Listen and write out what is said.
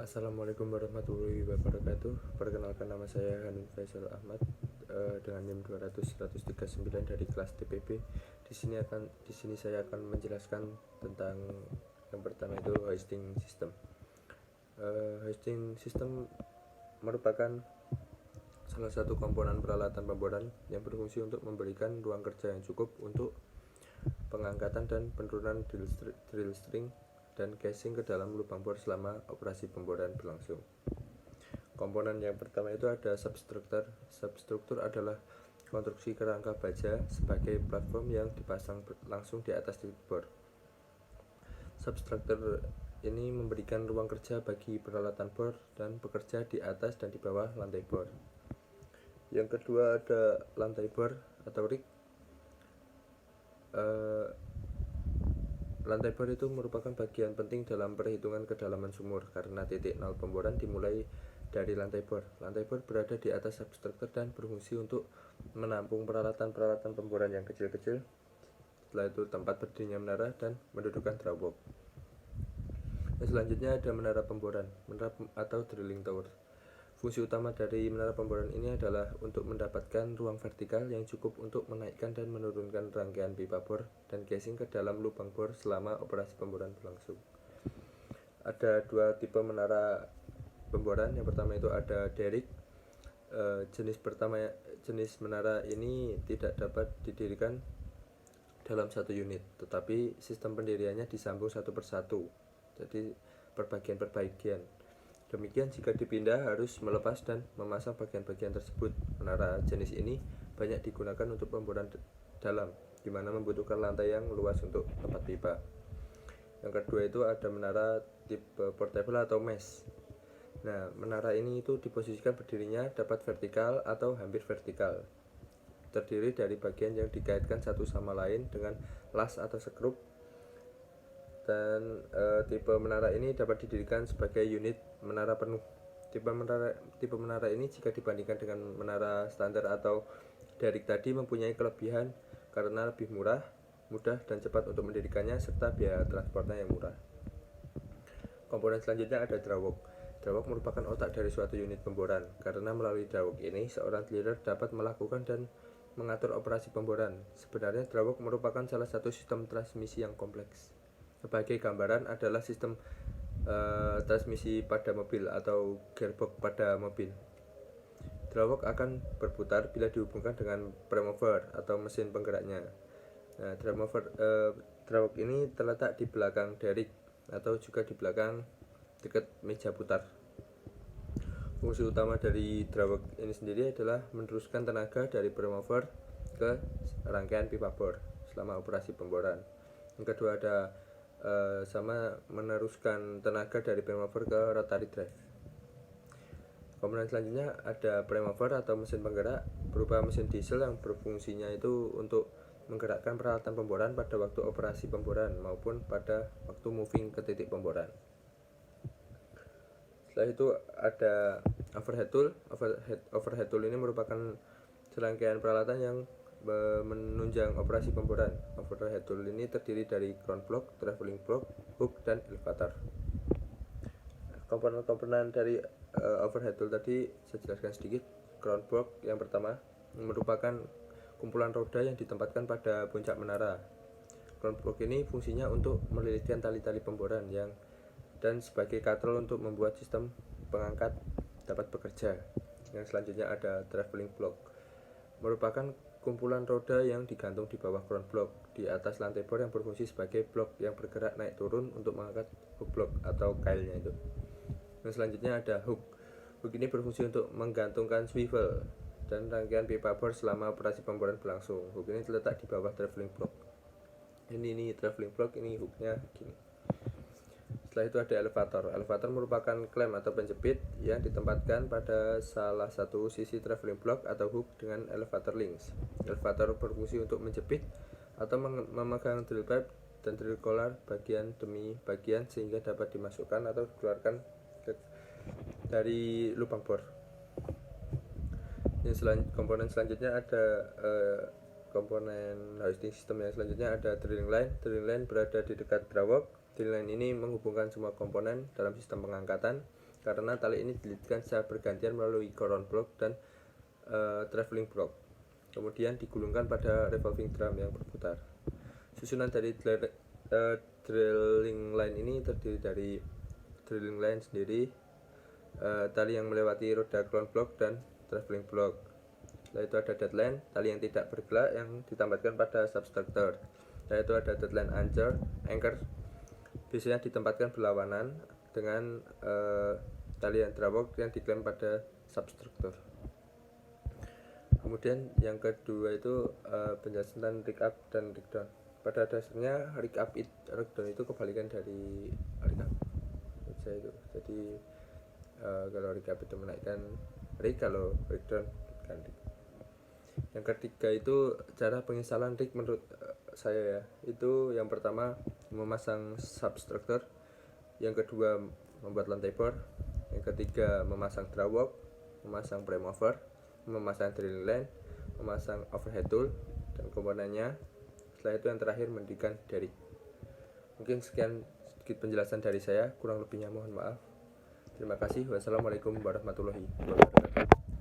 Assalamualaikum warahmatullahi wabarakatuh. Perkenalkan, nama saya Hanun Faisal Ahmad dengan NIM 200-139 dari kelas TPB. Di sini saya akan menjelaskan tentang yang pertama itu hosting system. Hosting system merupakan salah satu komponen peralatan pemboran yang berfungsi untuk memberikan ruang kerja yang cukup untuk pengangkatan dan penurunan drill string dan casing ke dalam lubang bor selama operasi pemboran berlangsung. Komponen yang pertama itu ada substruktur. Substruktur adalah konstruksi kerangka baja sebagai platform yang dipasang langsung di atas titik bor. Substruktur ini memberikan ruang kerja bagi peralatan bor dan bekerja di atas dan di bawah lantai bor. Yang kedua ada lantai bor atau rig. Lantai bor itu merupakan bagian penting dalam perhitungan kedalaman sumur karena titik nol pemboran dimulai dari lantai bor. Lantai bor berada di atas substruktur dan berfungsi untuk menampung peralatan-peralatan pemboran yang kecil-kecil. Setelah itu tempat berdirinya menara dan mendudukan drawbox. Selanjutnya ada menara pemboran, menara atau drilling tower. Fungsi utama dari menara pemboran ini adalah untuk mendapatkan ruang vertikal yang cukup untuk menaikkan dan menurunkan rangkaian pipa bor dan casing ke dalam lubang bor selama operasi pemboran berlangsung. Ada dua tipe menara pemboran. Yang pertama itu ada derrick. Jenis menara ini tidak dapat didirikan dalam satu unit, tetapi sistem pendiriannya disambung satu persatu, jadi perbagian-perbagian. Demikian jika dipindah harus melepas dan memasang bagian-bagian tersebut. Menara jenis ini banyak digunakan untuk pemboran dalam, di mana membutuhkan lantai yang luas untuk tempat pipa. Yang kedua itu ada menara tipe portable atau mesh. Nah, menara ini itu diposisikan berdirinya dapat vertikal atau hampir vertikal. Terdiri dari bagian yang dikaitkan satu sama lain dengan las atau skrup. Dan tipe menara ini dapat didirikan sebagai unit menara penuh. Tipe menara ini jika dibandingkan dengan menara standar atau derrick tadi mempunyai kelebihan karena lebih murah, mudah dan cepat untuk mendirikannya serta biaya transportnya yang murah. Komponen selanjutnya ada drawbox. Drawbox merupakan otak dari suatu unit pemboran karena melalui drawbox ini seorang driller dapat melakukan dan mengatur operasi pemboran. Sebenarnya drawbox merupakan salah satu sistem transmisi yang kompleks. Sebagai gambaran adalah sistem transmisi pada mobil atau gearbox pada mobil. Drawbox akan berputar bila dihubungkan dengan premover atau mesin penggeraknya. Nah, drawbox ini terletak di belakang derrick atau juga di belakang dekat meja putar. Fungsi utama dari drawbox ini sendiri adalah meneruskan tenaga dari premover ke rangkaian pipa bor selama operasi pemboran. Yang kedua ada sama meneruskan tenaga dari premover ke rotary drive. Komponen selanjutnya ada premover atau mesin penggerak, berupa mesin diesel yang berfungsinya itu untuk menggerakkan peralatan pemboran pada waktu operasi pemboran maupun pada waktu moving ke titik pemboran. Setelah itu ada overhead tool. Overhead tool ini merupakan serangkaian peralatan yang menunjang operasi pemboran. Overhead tool ini terdiri dari ground block, traveling block, hook, dan elevator. Komponen-komponen dari overhead tool tadi saya jelaskan sedikit. Ground block yang pertama merupakan kumpulan roda yang ditempatkan pada puncak menara. Ground block ini fungsinya untuk melilitkan tali-tali pemboran dan sebagai katrol untuk membuat sistem pengangkat dapat bekerja. Yang selanjutnya ada traveling block, merupakan kumpulan roda yang digantung di bawah ground block di atas lantai bor yang berfungsi sebagai blok yang bergerak naik turun untuk mengangkat hook block atau kailnya itu. Yang selanjutnya ada hook. Hook ini berfungsi untuk menggantungkan swivel dan rangkaian pipa bor selama operasi pemboran berlangsung. Hook ini terletak di bawah traveling block. Ini traveling block, ini hooknya gini. Setelah itu ada elevator. Elevator merupakan klem atau penjepit yang ditempatkan pada salah satu sisi traveling block atau hook dengan elevator links. Elevator berfungsi untuk menjepit atau memegang drill pipe dan drill collar bagian demi bagian sehingga dapat dimasukkan atau dikeluarkan dari lubang bor. Komponen selanjutnya ada komponen hoisting system yang selanjutnya ada drilling line. Drilling line berada di dekat drawbox. Drilling line ini menghubungkan semua komponen dalam sistem pengangkatan karena tali ini dililitkan secara bergantian melalui ground block dan traveling block, kemudian digulungkan pada revolving drum yang berputar. Susunan dari drilling line ini terdiri dari drilling line sendiri, tali yang melewati roda ground block dan traveling block. Setelah itu ada deadline, tali yang tidak bergerak yang ditambahkan pada substructure. Setelah itu ada deadline anchor, biasanya ditempatkan berlawanan dengan tali yang drawwork yang diklaim pada substructure. Kemudian yang kedua itu penjelasan tentang rig up dan rig down. Pada dasarnya rig down itu kebalikan dari rig up. Itu. Jadi kalau rig up itu menaikkan rig, kalau rig down kan rig. Yang ketiga itu cara penginstalan rig menurut saya ya. Itu yang pertama memasang substructure, yang kedua membuat lantai bor, yang ketiga memasang drawwork, memasang prime mover, memasang drilling line, memasang overhead tool dan komponennya. Setelah itu yang terakhir mendirikan derrick. Mungkin sekian sedikit penjelasan dari saya, kurang lebihnya mohon maaf. Terima kasih. Wassalamualaikum warahmatullahi wabarakatuh.